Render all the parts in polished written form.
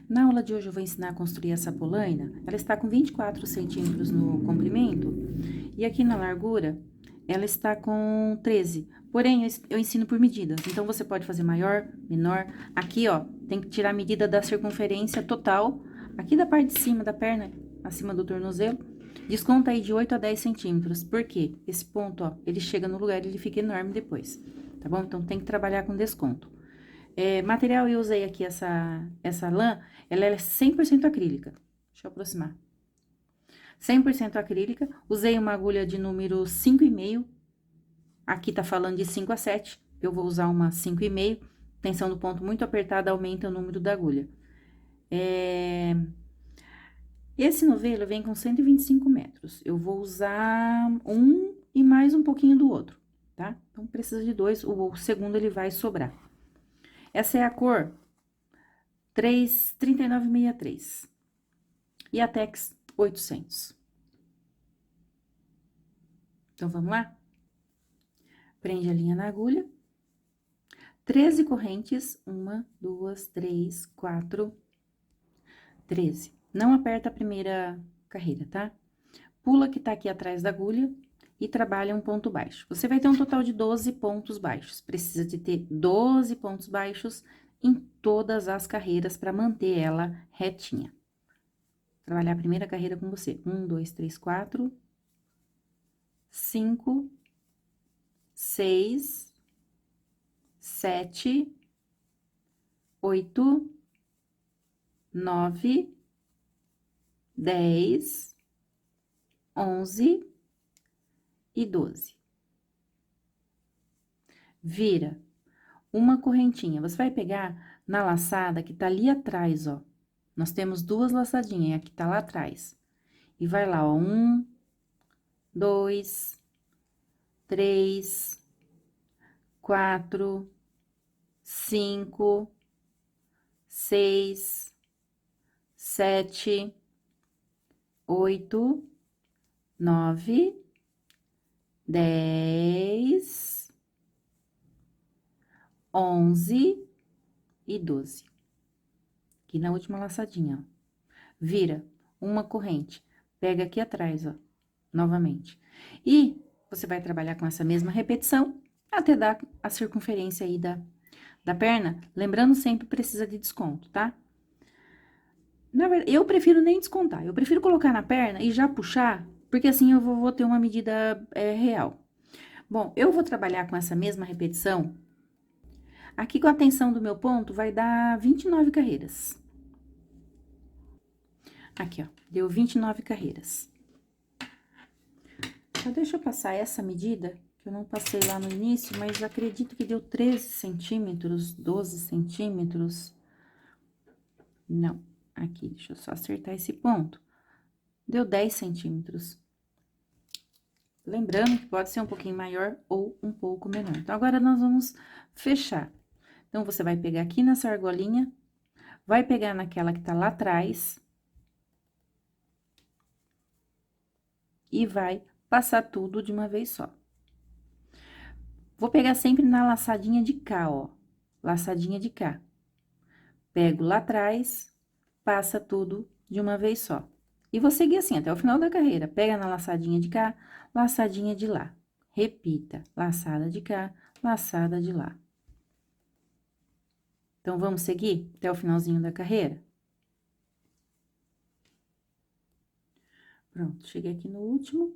Na aula de hoje eu vou ensinar a construir essa polaina. Ela está com 24 centímetros no comprimento e aqui na largura ela está com 13. Porém, eu ensino por medidas, então você pode fazer maior, menor. Aqui, ó, tem que tirar a medida da circunferência total, aqui da parte de cima da perna, acima do tornozelo. Desconta aí de 8 a 10 centímetros, porque esse ponto, ó, ele chega no lugar e ele fica enorme depois, tá bom? Então, tem que trabalhar com desconto. Material, eu usei aqui essa lã, ela é 100% acrílica. Deixa eu aproximar. 100% acrílica, usei uma agulha de número 5,5. Aqui tá falando de 5 a 7, eu vou usar uma 5,5. Tensão do ponto muito apertada aumenta o número da agulha. Esse novelo vem com 125 metros. Eu vou usar um e mais um pouquinho do outro, tá? Então, precisa de dois, o segundo ele vai sobrar. Essa é a cor 3963 e a Tex 800. Então, vamos lá? Prende a linha na agulha. 13 correntes, 1, 2, 3, 4, 13. Não aperta a primeira carreira, tá? Pula que tá aqui atrás da agulha e trabalha um ponto baixo. Você vai ter um total de 12 pontos baixos. Precisa de ter 12 pontos baixos em todas as carreiras para manter ela retinha. Trabalhar a primeira carreira com você. 1, 2, 3, 4, 5, 6, 7, 8, 9, 10, 11 e 12. Vira uma correntinha. Você vai pegar na laçada que tá ali atrás, ó. Nós temos duas laçadinhas, a que tá lá atrás. E vai lá, ó, 1, 2, 3, 4, 5, 6, 7, 8, 9, 10, 11 e 12. Aqui na última laçadinha, ó. Vira uma corrente, pega aqui atrás, ó, novamente. E você vai trabalhar com essa mesma repetição até dar a circunferência aí da perna. Lembrando, sempre precisa de desconto, tá? Na verdade, eu prefiro nem descontar, eu prefiro colocar na perna e já puxar, porque assim eu vou ter uma medida real. Bom, eu vou trabalhar com essa mesma repetição. Aqui com a tensão do meu ponto vai dar 29 carreiras. Aqui, ó, deu 29 carreiras. Só deixa eu passar essa medida, que eu não passei lá no início, mas acredito que deu 13 centímetros, 12 centímetros. Não, aqui, deixa eu só acertar esse ponto. Deu 10 centímetros. Lembrando que pode ser um pouquinho maior ou um pouco menor. Então, agora nós vamos fechar. Então, você vai pegar aqui nessa argolinha, vai pegar naquela que tá lá atrás. E vai passar tudo de uma vez só. Vou pegar sempre na laçadinha de cá, ó. Laçadinha de cá. Pego lá atrás, passa tudo de uma vez só. E vou seguir assim até o final da carreira. Pega na laçadinha de cá, laçadinha de lá. Repita, laçada de cá, laçada de lá. Então, vamos seguir até o finalzinho da carreira? Pronto, cheguei aqui no último.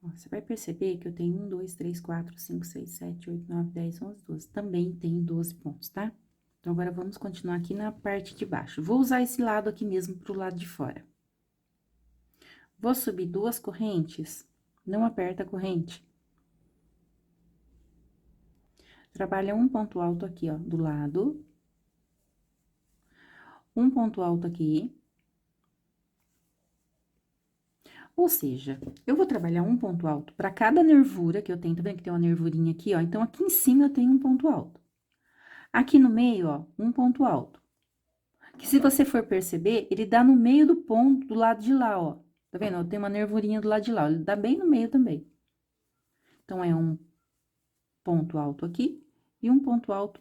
Ó, você vai perceber que eu tenho 1, 2, 3, 4, 5, 6, 7, 8, 9, 10, 11, 12. Também tem 12 pontos, tá? Então, agora, vamos continuar aqui na parte de baixo. Vou usar esse lado aqui mesmo pro lado de fora. Vou subir duas correntes, não aperta a corrente. Trabalha um ponto alto aqui, ó, do lado. Um ponto alto aqui. Ou seja, eu vou trabalhar um ponto alto para cada nervura que eu tenho, tá vendo que tem uma nervurinha aqui, ó? Então, aqui em cima eu tenho um ponto alto. Aqui no meio, ó, um ponto alto. Que se você for perceber, ele dá no meio do ponto, do lado de lá, ó. Tá vendo? Tem uma nervurinha do lado de lá, ele dá bem no meio também. Então, é um ponto alto aqui e um ponto alto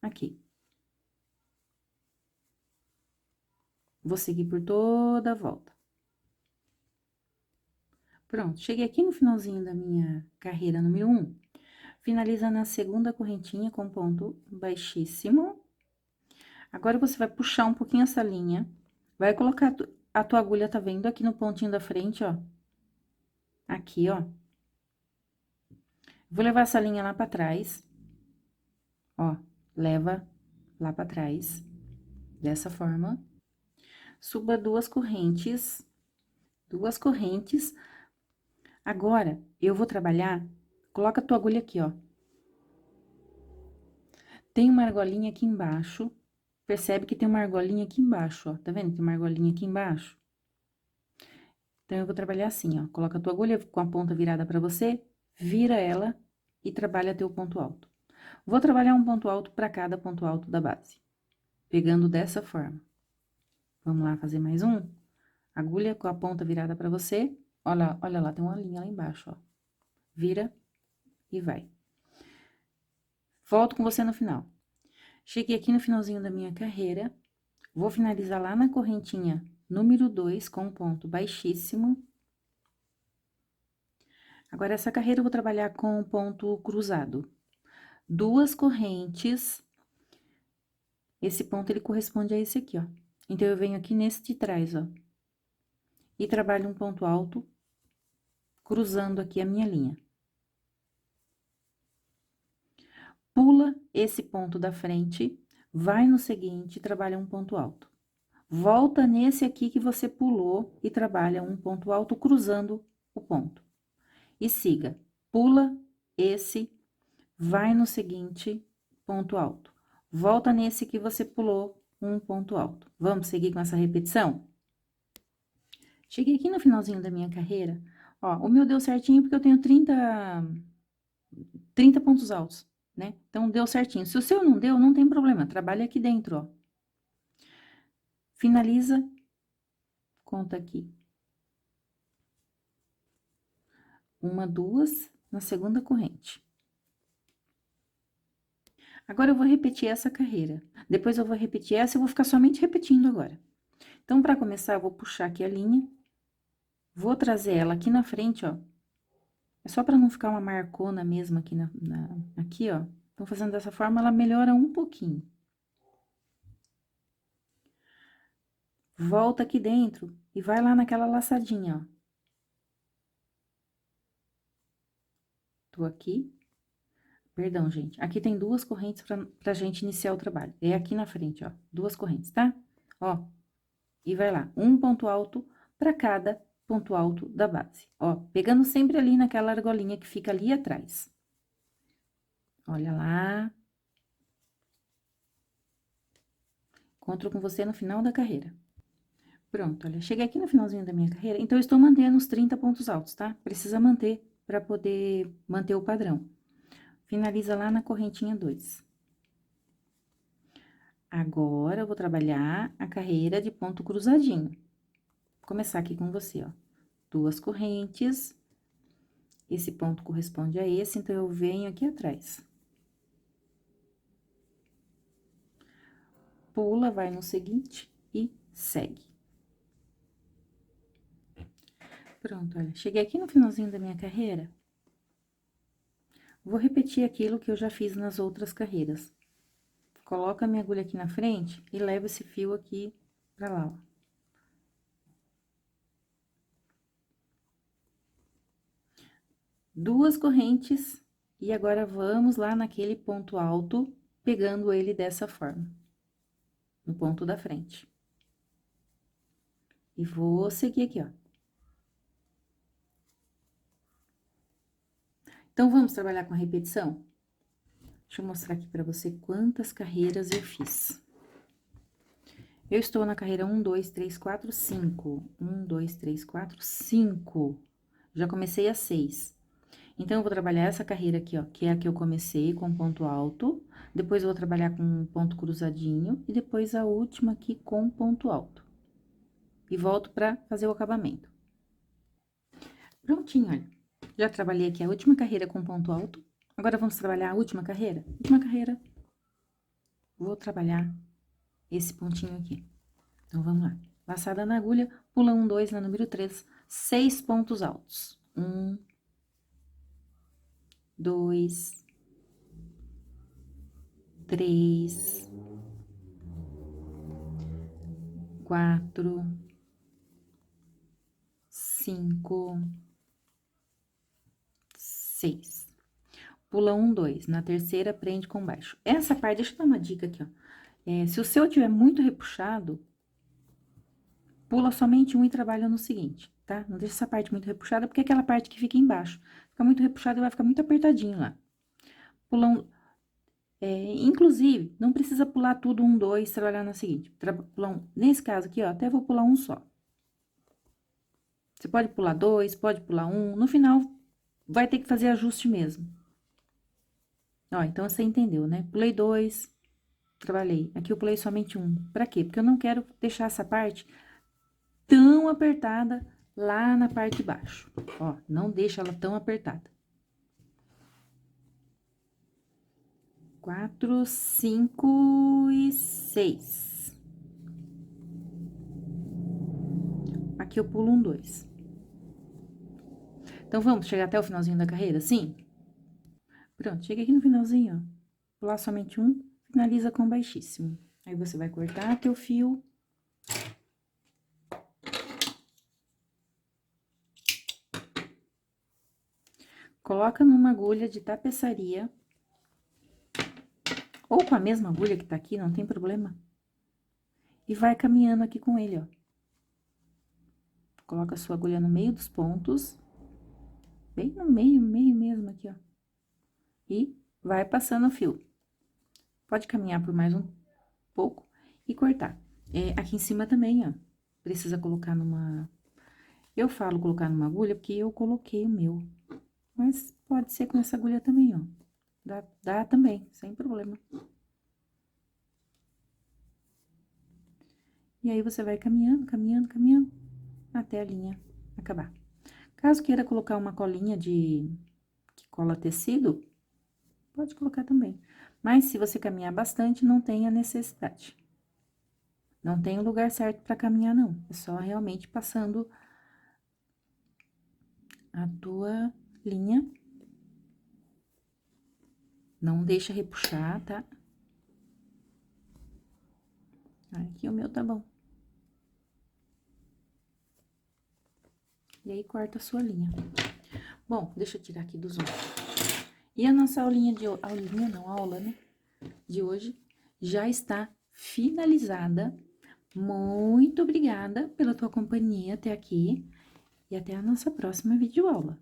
aqui. Vou seguir por toda a volta. Pronto, cheguei aqui no finalzinho da minha carreira número 1. Finaliza na segunda correntinha com ponto baixíssimo. Agora, você vai puxar um pouquinho essa linha, vai colocar a tua agulha, tá vendo? Aqui no pontinho da frente, ó. Aqui, ó. Vou levar essa linha lá pra trás. Ó, leva lá pra trás, dessa forma. Suba 2 correntes. 2 correntes. Agora, eu vou trabalhar, coloca a tua agulha aqui, ó. Tem uma argolinha aqui embaixo, percebe que tem uma argolinha aqui embaixo, ó. Tá vendo? Tem uma argolinha aqui embaixo. Então, eu vou trabalhar assim, ó. Coloca a tua agulha com a ponta virada pra você, vira ela e trabalha teu ponto alto. Vou trabalhar um ponto alto pra cada ponto alto da base, pegando dessa forma. Vamos lá fazer mais um? Agulha com a ponta virada pra você. Olha lá, tem uma linha lá embaixo, ó. Vira e vai. Volto com você no final. Cheguei aqui no finalzinho da minha carreira, vou finalizar lá na correntinha número 2 com um ponto baixíssimo. Agora, essa carreira eu vou trabalhar com um ponto cruzado. 2 correntes, esse ponto ele corresponde a esse aqui, ó. Então, eu venho aqui nesse de trás, ó. E trabalho um ponto alto, cruzando aqui a minha linha. Pula esse ponto da frente, vai no seguinte, trabalha um ponto alto. Volta nesse aqui que você pulou e trabalha um ponto alto cruzando o ponto. E siga, pula esse, vai no seguinte, ponto alto. Volta nesse que você pulou um ponto alto. Vamos seguir com essa repetição? Cheguei aqui no finalzinho da minha carreira, ó, o meu deu certinho porque eu tenho 30 pontos altos, né? Então, deu certinho. Se o seu não deu, não tem problema, trabalha aqui dentro, ó. Finaliza, conta aqui. 1, 2, na segunda corrente. Agora, eu vou repetir essa carreira. Depois, eu vou repetir essa, eu vou ficar somente repetindo agora. Então, pra começar, eu vou puxar aqui a linha. Vou trazer ela aqui na frente, ó. É só pra não ficar uma marcona mesmo aqui aqui, ó. Então, fazendo dessa forma, ela melhora um pouquinho. Volta aqui dentro e vai lá naquela laçadinha, ó. Tô aqui. Perdão, gente. Aqui tem 2 correntes pra gente iniciar o trabalho. É aqui na frente, ó. 2 correntes, tá? Ó. E vai lá. Um ponto alto pra cada ponto alto da base. Ó, pegando sempre ali naquela argolinha que fica ali atrás. Olha lá. Encontro com você no final da carreira. Pronto, olha, cheguei aqui no finalzinho da minha carreira, então eu estou mantendo os 30 pontos altos, tá? Precisa manter para poder manter o padrão. Finaliza lá na correntinha 2. Agora, eu vou trabalhar a carreira de ponto cruzadinho. Vou começar aqui com você, ó. 2 correntes. Esse ponto corresponde a esse, então, eu venho aqui atrás. Pula, vai no seguinte e segue. Pronto, olha, cheguei aqui no finalzinho da minha carreira. Vou repetir aquilo que eu já fiz nas outras carreiras. Coloca a minha agulha aqui na frente e leva esse fio aqui pra lá, ó. Duas correntes, e agora vamos lá naquele ponto alto, pegando ele dessa forma, no ponto da frente. E vou seguir aqui, ó. Então, vamos trabalhar com a repetição? Deixa eu mostrar aqui pra você quantas carreiras eu fiz. Eu estou na carreira 1, 2, 3, 4, 5. 1, 2, 3, 4, 5. Já comecei a 6. Então, eu vou trabalhar essa carreira aqui, ó, que é a que eu comecei com ponto alto. Depois, eu vou trabalhar com um ponto cruzadinho. E depois, a última aqui com ponto alto. E volto pra fazer o acabamento. Prontinho, olha. Já trabalhei aqui a última carreira com ponto alto. Agora, vamos trabalhar a última carreira? Última carreira. Vou trabalhar esse pontinho aqui. Então, vamos lá. Laçada na agulha, pula 1, 2 na número 3, 6 pontos altos. 1, 2, 3, 4, 5, 6. Pula 1, 2. Na terceira, prende com baixo. Essa parte, deixa eu dar uma dica aqui, ó. Se o seu tiver muito repuxado, pula somente um e trabalha no seguinte, tá? Não deixa essa parte muito repuxada, porque é aquela parte que fica embaixo. Fica muito repuxada e vai ficar muito apertadinho lá. Pula um... inclusive, não precisa pular tudo 1, 2, trabalhar na seguinte. Nesse caso aqui, ó, até vou pular um só. Você pode pular 2, pode pular 1. No final, vai ter que fazer ajuste mesmo. Ó, então, você entendeu, né? Pulei 2, trabalhei. Aqui eu pulei somente 1. Pra quê? Porque eu não quero deixar essa parte tão apertada lá na parte de baixo. Ó, não deixa ela tão apertada. 4, 5 e 6. Aqui eu pulo 1, 2. Então, vamos chegar até o finalzinho da carreira, sim? Pronto, cheguei aqui no finalzinho, ó. Pular somente 1, finaliza com baixíssimo. Aí, você vai cortar teu fio. Coloca numa agulha de tapeçaria. Ou com a mesma agulha que tá aqui, não tem problema. E vai caminhando aqui com ele, ó. Coloca a sua agulha no meio dos pontos. Bem no meio mesmo aqui, ó. E vai passando o fio. Pode caminhar por mais um pouco e cortar. Aqui em cima também, ó. Precisa colocar numa... Eu falo colocar numa agulha porque eu coloquei o meu. Mas pode ser com essa agulha também, ó. Dá também, sem problema. E aí, você vai caminhando, caminhando, caminhando, até a linha acabar. Caso queira colocar uma colinha que cola tecido, pode colocar também. Mas, se você caminhar bastante, não tem a necessidade. Não tem o lugar certo pra caminhar, não. É só realmente passando a tua linha. Não deixa repuxar, tá? Aqui o meu tá bom. E aí, corta a sua linha. Bom, deixa eu tirar aqui do zoom. E a nossa aulinha aula, né? De hoje já está finalizada. Muito obrigada pela tua companhia até aqui. E até a nossa próxima videoaula.